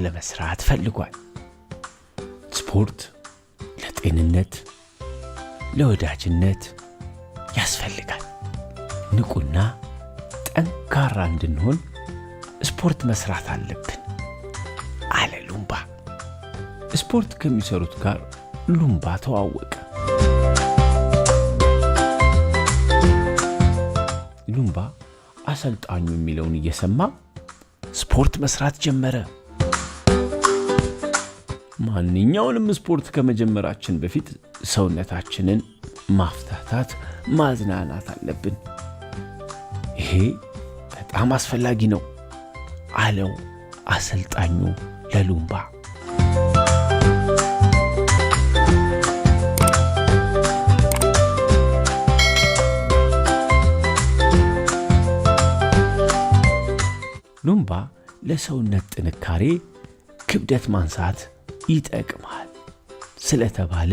ለመስራት ፈልጓል ስፖርት ለጤንነት ለወዳጅነት ያስፈልጋል ንቁና ጠንካራ እንድንሆን ስፖርት መስራት አለብን አለ ሉምባ ስፖርት ከሚሰሩት ጋር ሉምባ ተዋወቀ ሉምባ አሰልጣኙ የሚለውን እየሰማ ስፖርት መስራት ጀመረ ማንኛውንም ስፖርት ከመጀመራችን በፊት ሰውነታችንን ማፍታታት ማዝናናት አለብን ይሄ በጣም አስፈላጊ ነው አለው አሰልጣኙ ለሉምባ ሉምባ ለሰውነት ጥንካሬ ክብደት ማንሳት ይጠቅማል ስለተባለ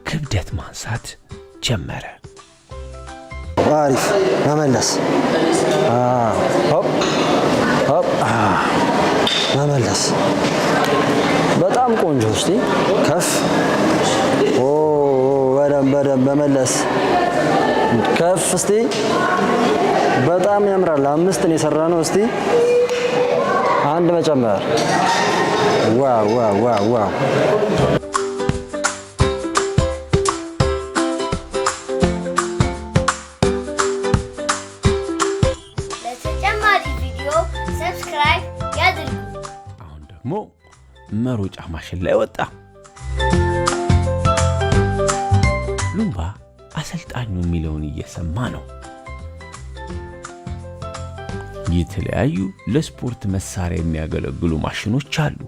ክብደት ማንሳት ጀመረ አሪፍ መመለስ ሆፕ ሆፕ መመለስ በጣም ቆንጆ እስቲ ከፍ በደንብ መመለስ ከፍ እስቲ በጣም ያምራል 5 ነው የሰራነው እስቲ አንድ መጨመር ዋው ለተጨማሪ ቪዲዮ ሰብስክራይብ ያድርጉ አሁን ደግሞ መሮጫ ማሽን ላይ ወጣ ሉምባ አሰልጣኙ የሚለውን እየሰማ ነው የተለያዩ ለስፖርት መሳሪያ የሚያገለግሉ ማሽኖች አሉ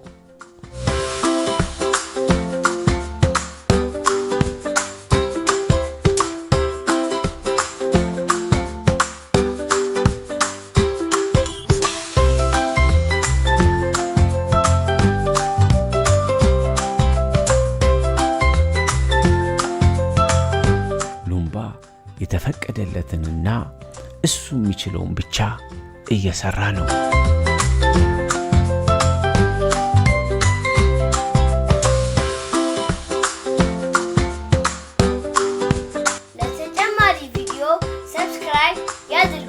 ሉምባ የተፈቀደለትንና እሱ የሚችለውን ብቻ እየሰራ ነው ለተጨማሪ ቪዲዮ ሰብስክራይብ ያድርጉ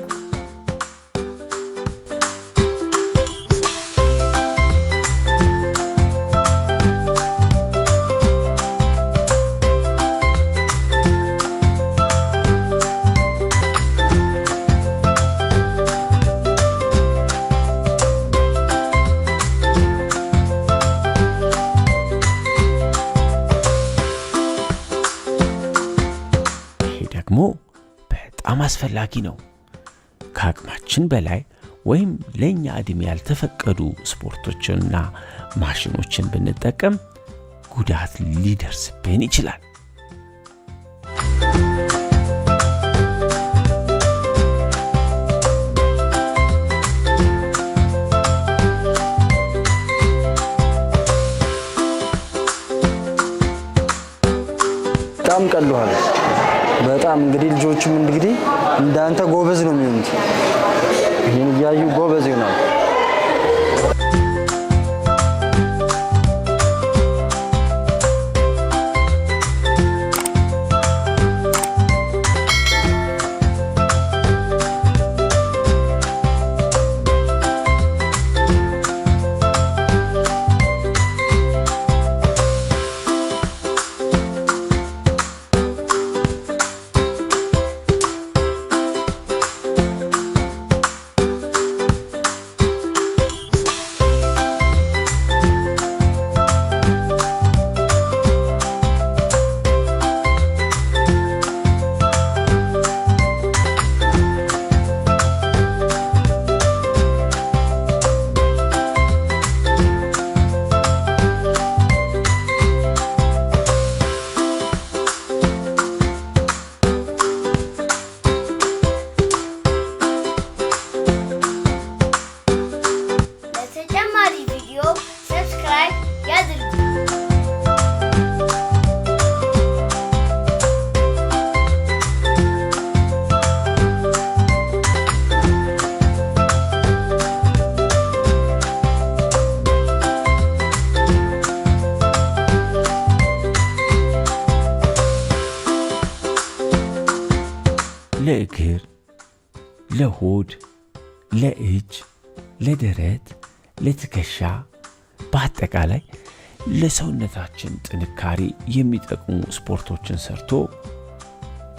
ደግሞ በጣም አስፈላጊ ነው ከአቅማችን በላይ ወይም ለኛ እድሜ ያልተፈቀዱ ስፖርቶችንና ማሽኖችን ብንጠቀም ጉዳት ሊደርስብን ይችላል በጣም ቀሏል በጣም እንግዲህ ልጆችም እንግዲህ እንዳንተ ጎበዝ ነው የሚሆኑት ይሄን ያዩ ጎበዝ ይሆናል ለእግር፣ ለሆድ፣ ለእጅ፣ ለደረት፣ ለትከሻ በአጠቃላይ ለሰውነታችን ጥንካሬ የሚጠቅሙ ስፖርቶችን ሰርቶ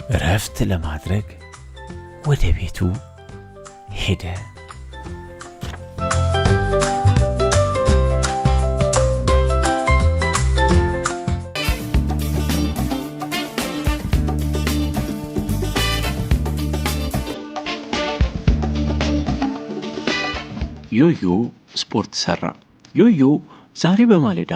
እረፍት ለማድረግ ወደ ቤቱ ሄደ። ዮዮ ስፖርት ሰራ። ዮዮ ዛሬ በማለዳ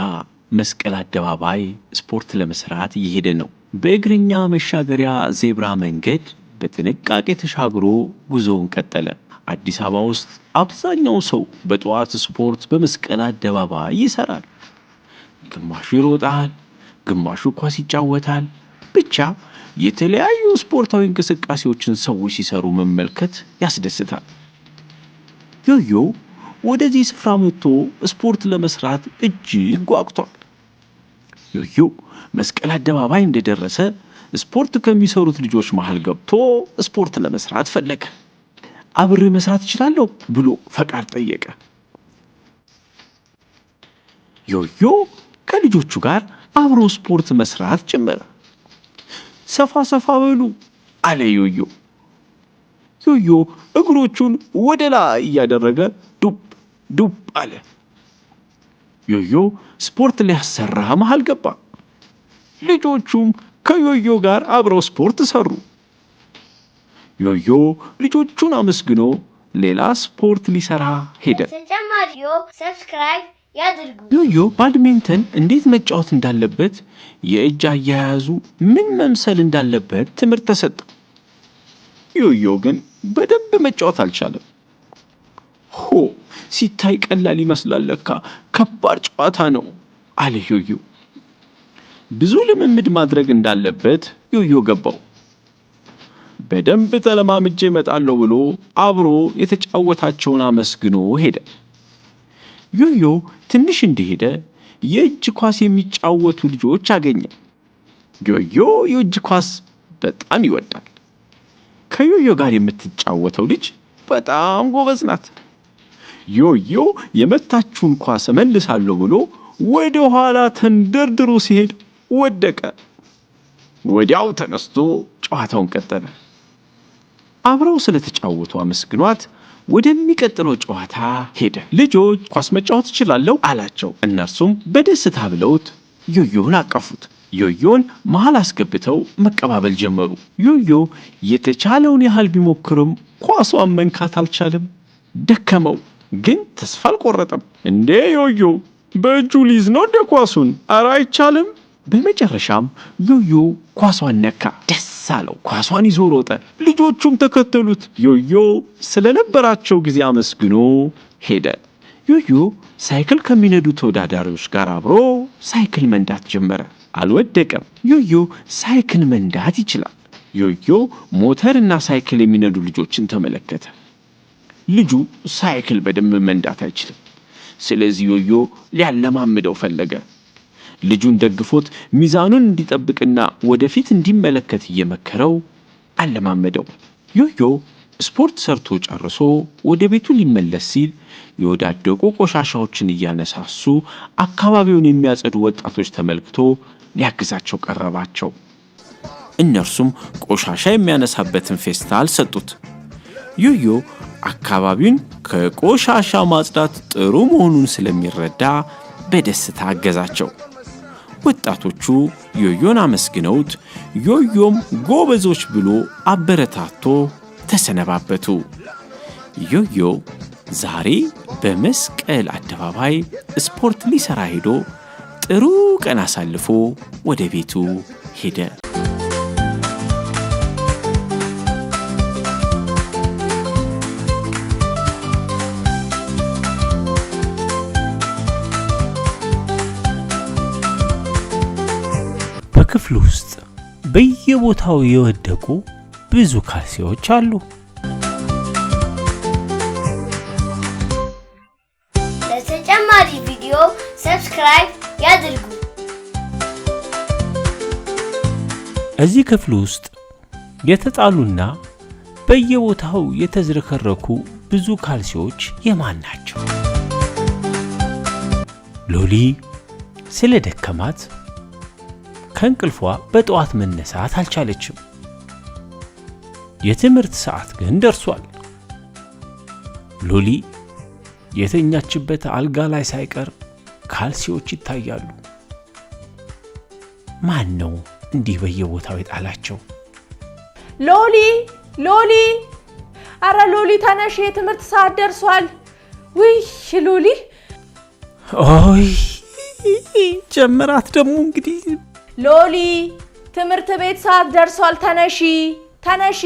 መስቀል አደባባይ ስፖርት ለመስራት እየሄደ ነው። በእግረኛ መሻገሪያ ዜብራ መንገድ በጥንቃቄ ተሻግሮ ጉዞውን ቀጠለ። አዲስ አበባ ውስጥ አብዛኛው ሰው በጠዋት ስፖርት በመስቀል አደባባይ ይሰራል። ግማሹ ይሮጣል፣ ግማሹ ኳስ ይጫወታል። ብቻ የተለያዩ ስፖርታዊ እንቅስቃሴዎችን ሰዎች ሲሰሩ መመልከት ያስደስታል። ዮዮ ወደዚህ ስፍራ መጥቶ ስፖርት ለመስራት እጅግ ጓጉቷል። ዮዮ መስቀል አደባባይ እንደደረሰ ስፖርት ከሚሰሩት ልጆች መሃል ገብቶ ስፖርት ለመስራት ፈለገ። አብሬ መስራት እችላለሁ ብሎ ፈቃድ ጠየቀ። ዮዮ ከልጆቹ ጋር አብሮ ስፖርት መስራት ጀመረ። ሰፋ ሰፋ በሉ አለ ዮዮ። ዮዮ እግሮቹን ወደ ላይ እያደረገ ዱብ ዱብ አለ። ዮዮ ስፖርት ሊያሰራ መሃል ገባ። ልጆቹም ከዮዮ ጋር አብረው ስፖርት ሰሩ። ዮዮ ልጆቹን አመስግኖ ሌላ ስፖርት ሊሰራ ሄደ። ተጨማሪ ሰብስክራይብ ያድርጉ። ዮዮ ባድሚንተን እንዴት መጫወት እንዳለበት፣ የእጅ አያያዙ ምን መምሰል እንዳለበት ትምህርት ተሰጠ። ዮዮ ግን በደንብ መጫወት አልቻለም። ሲታይ ቀላል ይመስላል፣ ለካ ከባድ ጨዋታ ነው አለ ዮዮ። ብዙ ልምምድ ማድረግ እንዳለበት ዮዮ ገባው። በደንብ ተለማምጄ እመጣለሁ ብሎ አብሮ የተጫወታቸውን አመስግኖ ሄደ። ዮዮ ትንሽ እንደሄደ የእጅ ኳስ የሚጫወቱ ልጆች አገኘ። ዮዮ የእጅ ኳስ በጣም ይወዳል። ከዮዮ ጋር የምትጫወተው ልጅ በጣም ጎበዝ ናት። ዮዮ የመታችውን ኳስ መልሳለሁ ብሎ ወደ ኋላ ተንደርድሮ ሲሄድ ወደቀ። ወዲያው ተነስቶ ጨዋታውን ቀጠለ። አብረው ስለተጫወቱ አመስግኗት ወደሚቀጥለው ጨዋታ ሄደ። ልጆች ኳስ መጫወት እችላለሁ አላቸው። እነርሱም በደስታ ብለውት ዮዮን አቀፉት። ዮዮን መሃል አስገብተው መቀባበል ጀመሩ። ዮዮ የተቻለውን ያህል ቢሞክርም ኳሷን መንካት አልቻለም። ደከመው፣ ግን ተስፋ አልቆረጠም። እንዴ ዮዮ በእጁ ሊዝ ነው እንደ ኳሱን፣ ኧረ አይቻልም። በመጨረሻም ዮዮ ኳሷን ነካ። ደስ አለው። ኳሷን ይዞ ሮጠ። ልጆቹም ተከተሉት። ዮዮ ስለነበራቸው ጊዜ አመስግኖ ሄደ። ዮዮ ሳይክል ከሚነዱ ተወዳዳሪዎች ጋር አብሮ ሳይክል መንዳት ጀመረ። አልወደቀም። ዮዮ ሳይክል መንዳት ይችላል። ዮዮ ሞተርና ሳይክል የሚነዱ ልጆችን ተመለከተ። ልጁ ሳይክል በደንብ መንዳት አይችልም። ስለዚህ ዮዮ ሊያለማምደው ፈለገ። ልጁን ደግፎት ሚዛኑን እንዲጠብቅና ወደፊት እንዲመለከት እየመከረው አለማመደው። ዮዮ ስፖርት ሰርቶ ጨርሶ ወደ ቤቱ ሊመለስ ሲል የወዳደቁ ቆሻሻዎችን እያነሳሱ አካባቢውን የሚያጸዱ ወጣቶች ተመልክቶ ሊያግዛቸው ቀረባቸው። እነርሱም ቆሻሻ የሚያነሳበትን ፌስታል ሰጡት። ዮዮ አካባቢውን ከቆሻሻ ማጽዳት ጥሩ መሆኑን ስለሚረዳ በደስታ አገዛቸው። ወጣቶቹ ዮዮን አመስግነውት ዮዮም ጎበዞች ብሎ አበረታቶ ተሰነባበቱ። ዮዮ ዛሬ በመስቀል አደባባይ ስፖርት ሊሰራ ሄዶ ጥሩ ቀን አሳልፎ ወደ ቤቱ ሄደ። በክፍሉ ውስጥ በየቦታው የወደቁ ብዙ ካልሲዎች አሉ። ለተጨማሪ ቪዲዮ ሰብስክራይብ ያድርጉ። እዚህ ክፍል ውስጥ የተጣሉና በየቦታው የተዝረከረኩ ብዙ ካልሲዎች የማን ናቸው? ሎሊ ስለደከማት ከእንቅልፏ በጠዋት መነሳት አልቻለችም። የትምህርት ሰዓት ግን ደርሷል። ሎሊ የተኛችበት አልጋ ላይ ሳይቀር ካልሲዎች ይታያሉ። ማን ነው እንዲህ በየቦታው የጣላቸው? ሎሊ ሎሊ፣ አረ ሎሊ ተነሽ፣ የትምህርት ሰዓት ደርሷል። ውይ ሎሊ፣ ኦይ ጀመራት ደግሞ እንግዲህ። ሎሊ ትምህርት ቤት ሰዓት ደርሷል፣ ተነሺ ተነሺ።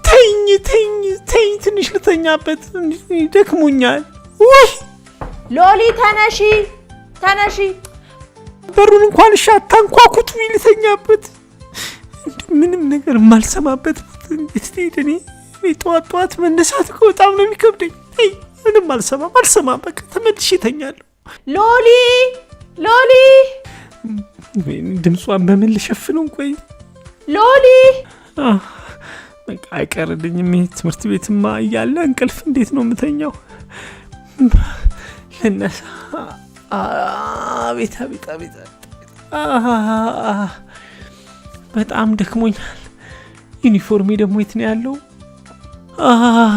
ተኝ ተኝ ተኝ፣ ትንሽ ልተኛበት፣ ደክሞኛል። ውይ ሎሊ ተነሺ ተነሺ። በሩን እንኳን አታንኳኩት፣ ልተኛበት። ምንም ነገር የማልሰማበት እንዴት ትሄድ? እኔ ጠዋት መነሳት እኮ በጣም ነው የሚከብደኝ። ምንም አልሰማም። በቃ ተመልሼ እተኛለሁ። ሎሊ ሎሊ፣ ድምጿን በምን ልሸፍነው? ቆይ ሎሊ፣ በቃ አይቀርልኝም። ትምህርት ቤትማ እያለ እንቅልፍ እንዴት ነው የምተኛው? ልነሳ። አቤት አቤት አቤት፣ በጣም ደክሞኛል። ዩኒፎርሜ ደግሞ የት ነው ያለው?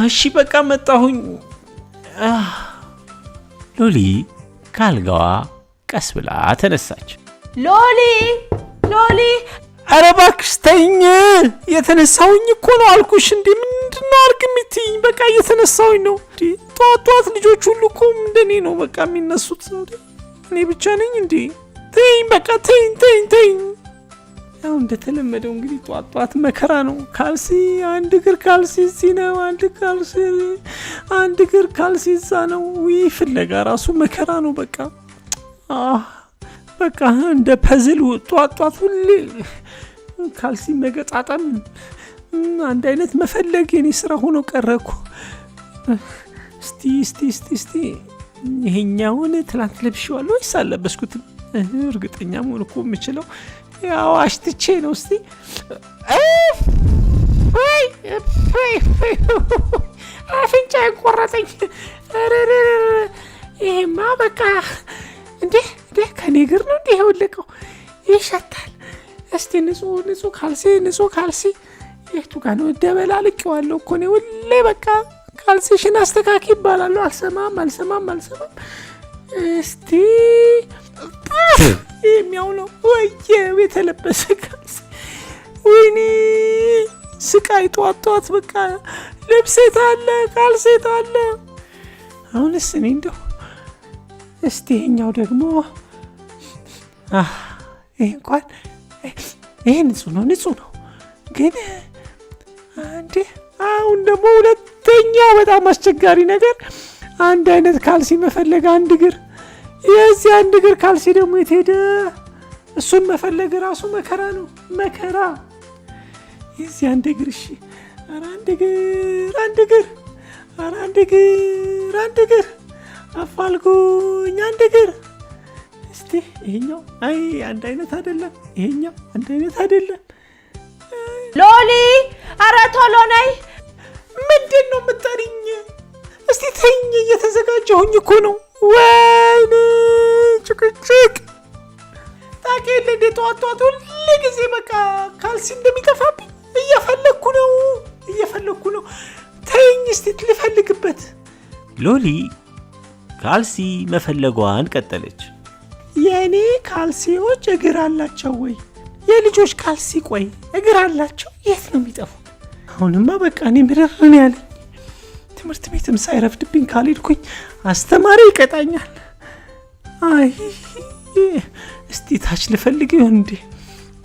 እሺ በቃ መጣሁኝ። ሎሊ ካልጋዋ ቀስ ብላ ተነሳች። ሎሊ ሎሊ፣ ኧረ እባክሽ ተይኝ። የተነሳሁኝ እኮ ነው አልኩሽ። እንዴ ምንድነው አርግ የምትይኝ? በቃ እየተነሳሁኝ ነው። እንዴ ጠዋት ልጆች ሁሉ እኮ እንደኔ ነው በቃ የሚነሱት። እንዴ እኔ ብቻ ነኝ እንዴ? ተይኝ በቃ ተይኝ። ያው እንደተለመደው እንግዲህ ጠዋት መከራ ነው። ካልሲ አንድ እግር ካልሲ እዚህ ነው፣ አንድ እግር ካልሲ እዛ ነው። ውይ ፍለጋ ራሱ መከራ ነው። በቃ እንደ ፐዝል ጠዋት ሁሌ ካልሲ መገጣጠም፣ አንድ አይነት መፈለግ የኔ ስራ ሆኖ ቀረኩ። እስቲ ይሄኛውን ትላንት ለብሼዋለሁ ወይስ አልለበስኩትም? እርግጠኛ መሆን እኮ የምችለው ያው አሽትቼ ነው። እስቲ አፍንጫ ቆረጠኝ። ይሄማ በቃ እንዴ ከኔ እግር ነው እንዴ የወለቀው? ይሸታል። እስቲ ንጹህ ካልሲ የቱ ጋር ነው? ደበላልቄዋለሁ እኮ ነው ሁሌ። በቃ ካልሲሽን አስተካኪ ይባላል። አልሰማም። እስቲ የሚያው ነው ወይ የተለበሰ ካልሲ? ወይኔ ስቃይ! ጠዋት በቃ ልብሴት አለ ካልሴት አለ። አሁንስ እኔ እንደው እስቲ ይሄኛው ደግሞ ይሄ እንኳን ይሄ ንጹህ ነው ግን አንዴ አሁን ደግሞ ሁለተኛው በጣም አስቸጋሪ ነገር አንድ አይነት ካልሲ መፈለግ። አንድ እግር የዚህ አንድ እግር ካልሲ ደግሞ የት ሄደ? እሱን መፈለግ ራሱ መከራ ነው። የዚህ አንድ እግር እሺ፣ ኧረ አንድ እግር አፋልጉኝ፣ አንድ እግር። እስቲ ይሄኛው አንድ አይነት አይደለም። ይሄኛው አንድ አይነት አይደለም። ሎሊ ኧረ ቶሎ ነይ። ምንድን ነው የምጠሪኝ? እስቲ ተይኝ፣ እየተዘጋጀሁኝ እኮ ነው። ወይኔ ጭቅጭቅ! ታውቂያለሽ እንዴ ጠዋት ሁሌ ጊዜ በቃ ካልሲ እንደሚጠፋብኝ እየፈለግኩ ነው። ተይኝ እስቲ ልፈልግበት። ሎሊ ካልሲ መፈለጓን ቀጠለች። የእኔ ካልሲዎች እግር አላቸው ወይ? የልጆች ካልሲ ቆይ እግር አላቸው? የት ነው የሚጠፉት? አሁንማ በቃ እኔ ምርርን ያለኝ። ትምህርት ቤትም ሳይረፍድብኝ ካልሄድኩኝ አስተማሪ ይቀጣኛል። እስቲ ታች ልፈልግ ይሆን እንዴ?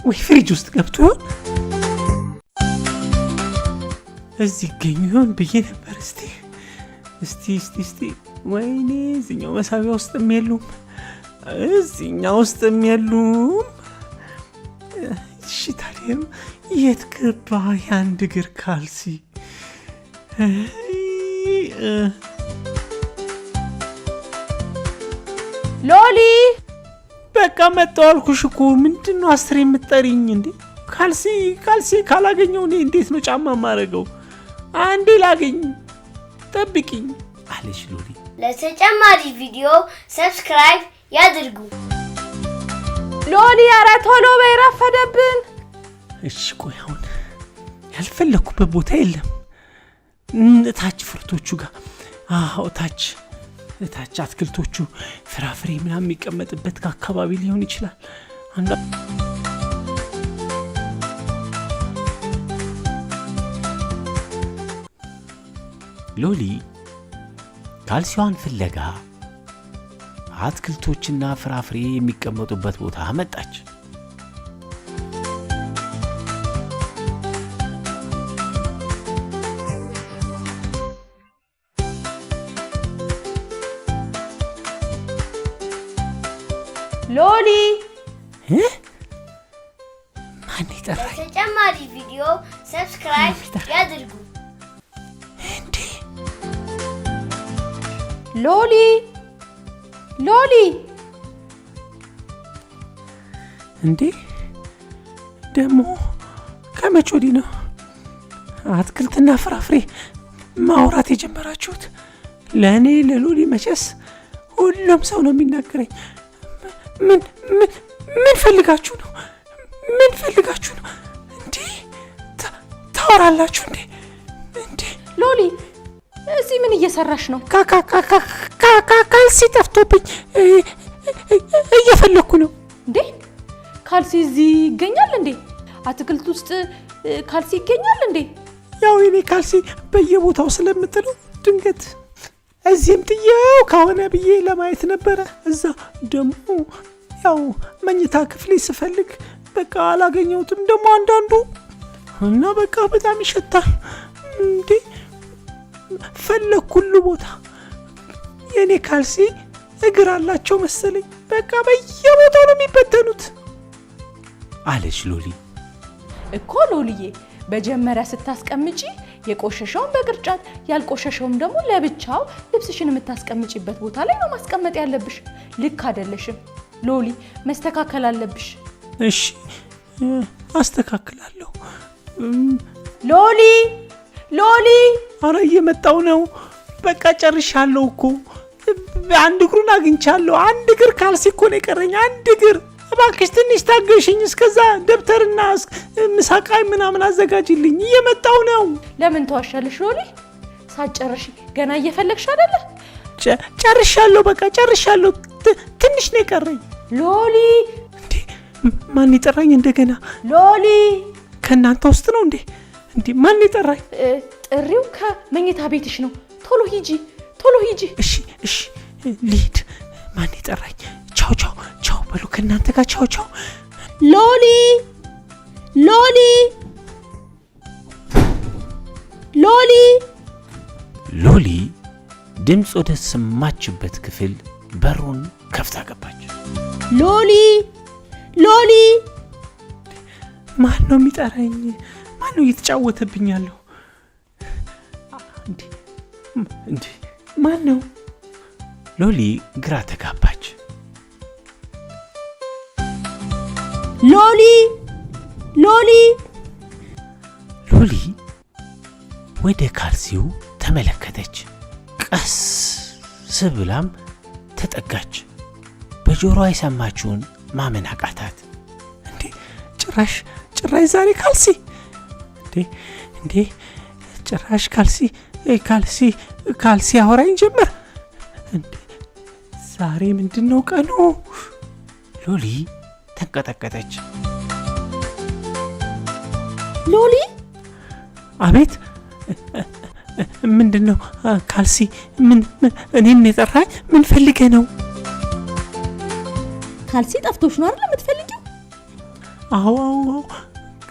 ወይ ፍሪጅ ውስጥ ገብቶ ይሆን? እዚህ ይገኙ ይሆን ብዬ ነበር። እስቲ ወይኔ እዚህኛው መሳቢያ ውስጥም የሉም፣ እዚህኛው ውስጥም የሉም። እሺ ታዲያ የት ገባ የአንድ እግር ካልሲ? ሎሊ በቃ መጣሁ አልኩሽ እኮ። ምንድን ነው አስር የምትጠሪኝ እንዴ? ካልሲ ካላገኘው እኔ እንዴት ነው ጫማ የማደርገው? አንዴ ላገኝ ጠብቂኝ አለች ሎሊ። ለተጨማሪ ቪዲዮ ሰብስክራይብ ያድርጉ። ሎሊ ኧረ ቶሎ በይ ረፈደብን። እሺ ቆይ አሁን ያልፈለኩበት ቦታ የለም። ታች ፍርቶቹ ጋር ታች አትክልቶቹ ፍራፍሬ ምናምን የሚቀመጥበት አካባቢ ሊሆን ይችላል። ሎሊ ካልሲዋን ፍለጋ አትክልቶችና ፍራፍሬ የሚቀመጡበት ቦታ መጣች። ሎሊ ማን ይጠራኝ? ለተጨማሪ ቪዲዮ ሰብስክራይብ ያድርጉ። እንዴ ሎሊ እንዴ ደግሞ ከመቼ ወዲህ ነው አትክልትና ፍራፍሬ ማውራት የጀመራችሁት? ለእኔ ለሎሊ መቼስ ሁሉም ሰው ነው የሚናገረኝ። ምን ፈልጋችሁ ነው? እንዴ ታወራላችሁ እንዴ? ሎሊ እዚህ ምን እየሰራሽ ነው? ካልሲ ጠፍቶብኝ እየፈለኩ ነው። እንዴ ካልሲ እዚህ ይገኛል እንዴ? አትክልት ውስጥ ካልሲ ይገኛል እንዴ? ያው የኔ ካልሲ በየቦታው ስለምጥለው ድንገት እዚህም ጥዬው ከሆነ ብዬ ለማየት ነበረ። እዛ ደግሞ ያው መኝታ ክፍሌ ስፈልግ በቃ አላገኘሁትም። ደግሞ አንዳንዱ እና በቃ በጣም ይሸታል። እንዴ ፈለኩ ሁሉ ቦታ። የኔ ካልሲ እግር አላቸው መሰለኝ። በቃ በየቦታው ነው የሚበተኑት አለች ሎሊ። እኮ ሎሊዬ በጀመሪያ ስታስቀምጪ የቆሸሸውን በቅርጫት ያልቆሸሸውም ደግሞ ለብቻው ልብስሽን የምታስቀምጪበት ቦታ ላይ ነው ማስቀመጥ ያለብሽ። ልክ አይደለሽም ሎሊ፣ መስተካከል አለብሽ። እሺ አስተካክላለሁ። ሎሊ አረ እየመጣው ነው። በቃ ጨርሻለሁ እኮ። አንድ እግሩን አግኝቻለሁ። አንድ እግር ካልሲ እኮ ነው የቀረኝ። አንድ እግር። እባክሽ ትንሽ ታገሽኝ። እስከዛ ደብተርና ምሳቃይ ምናምን አዘጋጅልኝ። እየመጣው ነው። ለምን ተዋሻለሽ ሎሊ? ሳትጨርሺ ገና እየፈለግሽ አይደለ? ጨርሻለሁ። በቃ ጨርሻለሁ። ትንሽ ነው የቀረኝ። ሎሊ እንዴ ማን ይጠራኝ እንደገና? ሎሊ ከእናንተ ውስጥ ነው እንዴ? ማን ይጠራኝ? ጥሪው ከመኝታ ቤትሽ ነው። ቶሎ ሂጂ። እሺ ልሂድ። ማን ይጠራኝ? ቻው በሉ ከእናንተ ጋር ቻው። ሎሊ ድምፅ ወደ ሰማችበት ክፍል በሩን ከፍታ ገባች። ሎሊ ማን ነው የሚጠራኝ? ማን ነው እየተጫወተብኝ ያለው? እንዴ ማን ነው? ሎሊ ግራ ተጋባች። ሎሊ ወደ ካልሲው ተመለከተች። ቀስ ብላም ተጠጋች። በጆሮዋ የሰማችውን ማመን አቃታት። እንዴ ጭራሽ ዛሬ ካልሲ እንዴ ጭራሽ ካልሲ አወራኝ ጀመር። እንዴ ዛሬ ምንድነው ቀኑ? ሎሊ ተንቀጠቀጠች። ሎሊ አቤት ምንድነው? ካልሲ እኔን የጠራኝ ምን ፈልገህ ነው? ካልሲ ጠፍቶሽ ነው አይደል የምትፈልጊው? አዎ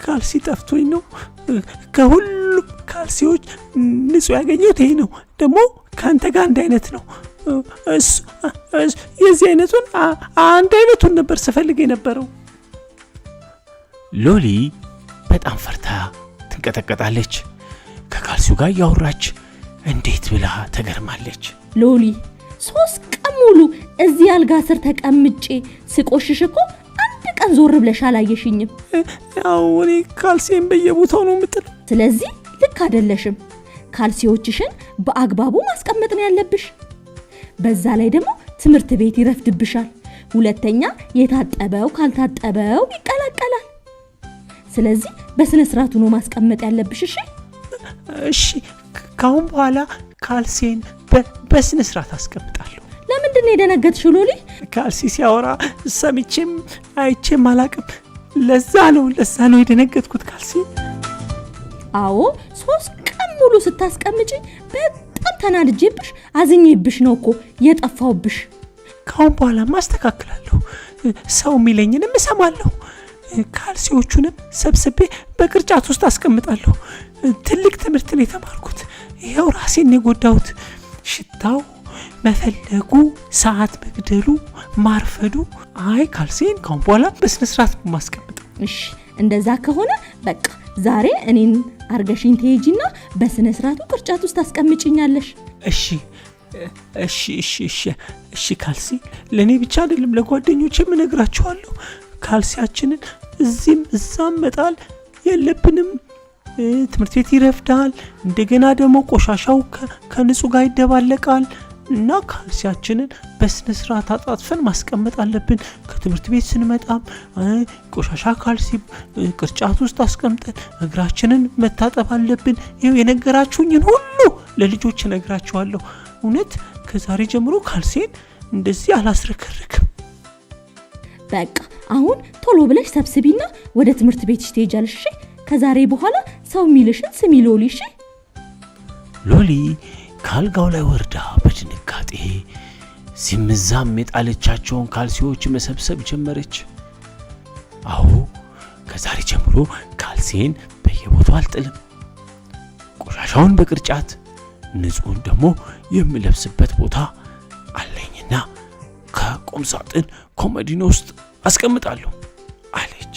ካልሲ ጠፍቶኝ ነው። ከሁሉም ካልሲዎች ንጹህ ያገኘሁት ይሄ ነው። ደግሞ ከአንተ ጋር አንድ አይነት ነው። የዚህ አይነቱን አንድ አይነቱን ነበር ስፈልግ የነበረው። ሎሊ በጣም ፈርታ ትንቀጠቀጣለች። ከካልሲው ጋር ያወራች እንዴት ብላ ተገርማለች። ሎሊ 3 ቀን ሙሉ እዚህ አልጋ ስር ተቀምጬ ስቆሽሽ እኮ አንድ ቀን ዞር ብለሽ አላየሽኝም። ያው እኔ ካልሲን በየቦታው ነው የምጥለው። ስለዚህ ልክ አይደለሽም። ካልሲዎችሽን በአግባቡ ማስቀመጥ ነው ያለብሽ። በዛ ላይ ደግሞ ትምህርት ቤት ይረፍድብሻል። ሁለተኛ የታጠበው ካልታጠበው ይቀላቀላል። ስለዚህ በስነ ስርዓቱ ነው ማስቀመጥ ያለብሽ። እሺ ካሁን በኋላ ካልሲን በስነ ስርዓት አስቀምጣለሁ። ለምንድን ነው የደነገጥሽው ሎሊ? ካልሲ ሲያወራ ሰምቼም አይቼም አላቅም። ለዛ ነው የደነገጥኩት ካልሲ። አዎ 3 ቀን ሙሉ ስታስቀምጪ በጣም ተናድጄብሽ አዝኜብሽ ነው እኮ የጠፋውብሽ። ካሁን በኋላ ማስተካከላለሁ። ሰው የሚለኝንም እሰማለሁ። ካልሲዎቹንም ሰብስቤ በቅርጫት ውስጥ አስቀምጣለሁ። ትልቅ ትምህርት ነው የተማርኩት። ይኸው ራሴን የጎዳሁት። ሽታው መፈለጉ፣ ሰዓት መግደሉ፣ ማርፈዱ። አይ ካልሲን ካሁን በኋላ በስነ ስርዓት ማስቀምጠው። እሺ እንደዛ ከሆነ በቃ ዛሬ እኔን አርገሽኝ ትሄጂና በስነ ስርዓቱ ቅርጫት ውስጥ አስቀምጪኛለሽ። እሺ ካልሲ ለኔ ብቻ አይደለም ለጓደኞቼም እነግራቸዋለሁ። ካልሲያችንን እዚህም እዛም መጣል የለብንም። ትምህርት ቤት ይረፍዳል። እንደገና ደግሞ ቆሻሻው ከንጹህ ጋር ይደባለቃል እና ካልሲያችንን በስነ ስርዓት አጣጥፈን ማስቀመጥ አለብን። ከትምህርት ቤት ስንመጣም ቆሻሻ ካልሲ ቅርጫት ውስጥ አስቀምጠን እግራችንን መታጠብ አለብን። ይኸው የነገራችሁኝን ሁሉ ለልጆች እነግራቸዋለሁ። እውነት ከዛሬ ጀምሮ ካልሲን እንደዚህ አላስረከርክም። በቃ አሁን ቶሎ ብለሽ ሰብስቢና ወደ ትምህርት ቤትሽ ትሄጃለሽ። ከዛሬ በኋላ ሰው የሚልሽን ስሚ ሎሊ። ሎሊ ካልጋው ላይ ወርዳ በድንጋጤ ሲምዛም የጣለቻቸውን ካልሲዎች መሰብሰብ ጀመረች። አዎ ከዛሬ ጀምሮ ካልሲን በየቦታው አልጥልም። ቆሻሻውን በቅርጫት ንጹህን ደግሞ የምለብስበት ቦታ አለኝና ከቁም ሳጥን ኮመዲኖ ውስጥ አስቀምጣለሁ አለች።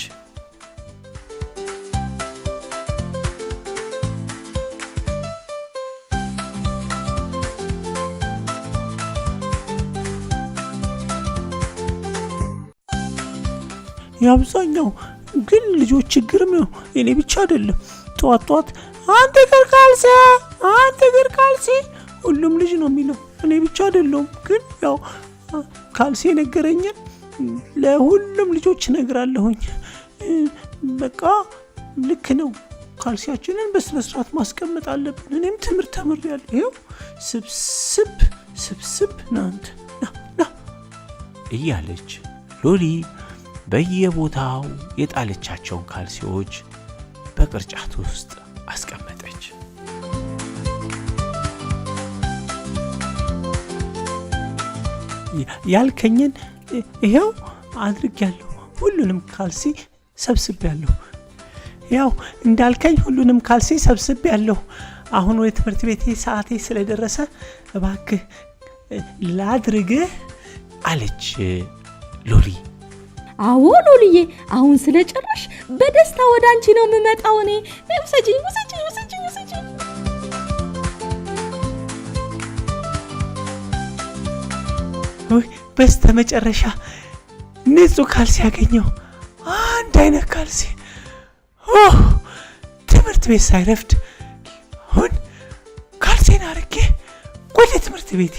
የአብዛኛው ግን ልጆች ችግርም ነው፣ እኔ ብቻ አይደለም። ጧት አንተ እግር ካልሲ ሁሉም ልጅ ነው የሚለው፣ እኔ ብቻ አይደለም። ግን ያው ካልሲ ነገረኝን ለሁሉም ልጆች ነግራለሁኝ። በቃ ልክ ነው፣ ካልሲያችንን በስነ ስርዓት ማስቀመጥ አለብን። እኔም ትምህርት ተምሬያለሁ። ይኸው ስብስብ ናንተ ና እያለች ሎሊ በየቦታው የጣለቻቸውን ካልሲዎች በቅርጫት ውስጥ አስቀመጠች። ያልከኝን ይሄው አድርጌያለሁ። ሁሉንም ካልሲ ሰብስቤያለሁ። ያው እንዳልከኝ ሁሉንም ካልሲ ሰብስቤያለሁ። አሁን ወደ ትምህርት ቤቴ ሰዓቴ ስለደረሰ እባክህ ላድርግህ አለች ሎሊ። አዎ ሎሊዬ፣ አሁን ስለጨረሽ በደስታ ወደ አንቺ ነው የምመጣው። እኔ ውሰጂኝ። በስተመጨረሻ ንጹህ ካልሲ ያገኘው፣ አንድ አይነት ካልሲ። ትምህርት ቤት ሳይረፍድ አሁን ካልሲን አርጌ ወደ ትምህርት ቤቴ።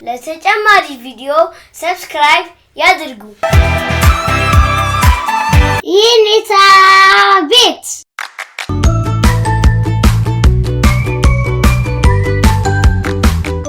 ለተጨማሪ ቪዲዮ ሰብስክራይብ ያድርጉ።